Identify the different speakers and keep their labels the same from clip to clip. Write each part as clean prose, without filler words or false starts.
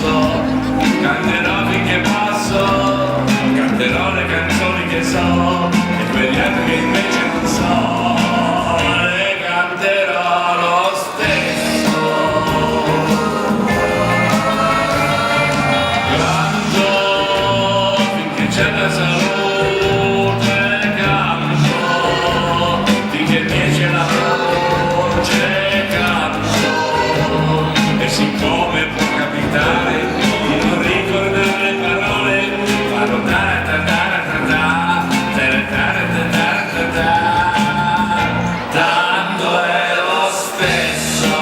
Speaker 1: passo, canterò finché posso, canterò le canzoni che so e quegli altri che invece non so, le canterò lo stesso. Canto finché c'è la salute, canto finché riesce la voce, canto, e siccome può capitare di non ricordare le parole, farò tanto è lo stesso.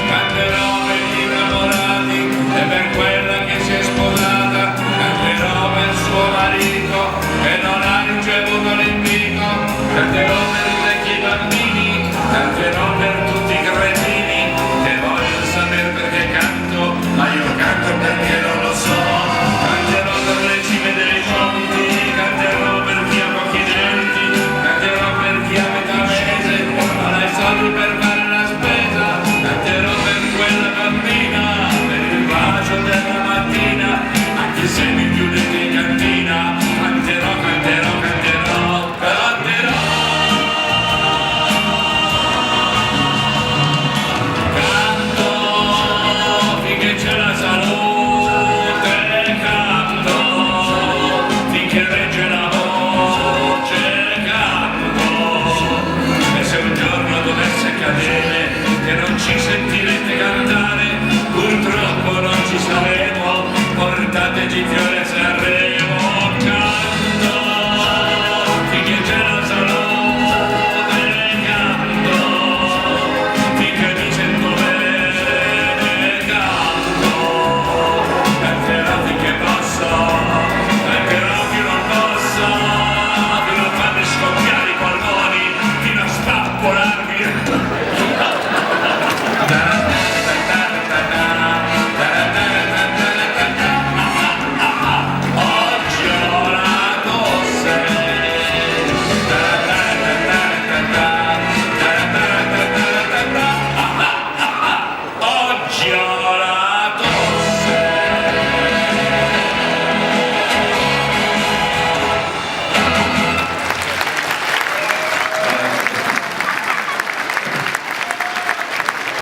Speaker 1: Canterò per gli innamorati e per quella che si è sposata, canterò per suo marito che non ha ricevuto l'invito, canterò per i vecchi bambini, canterò per tutti i cretini che vogliono sapere perché canto, ma io canto perché non lo so. Canterò per le cime dei monti, canterò per chi ha pochi denti, canterò per chi a metà mese non ha i soldi per fare la spesa, canterò per quella bambina, per il bacio della mattina, anche se mi chiudete in cantina, canterò, canterò, canterò, canterò. Canto finché c'è la salute, canto finché regge la voce, canto, e se un giorno dovesse cadere che non ci sentirete cantare, purtroppo non ci saremo, portateci fiori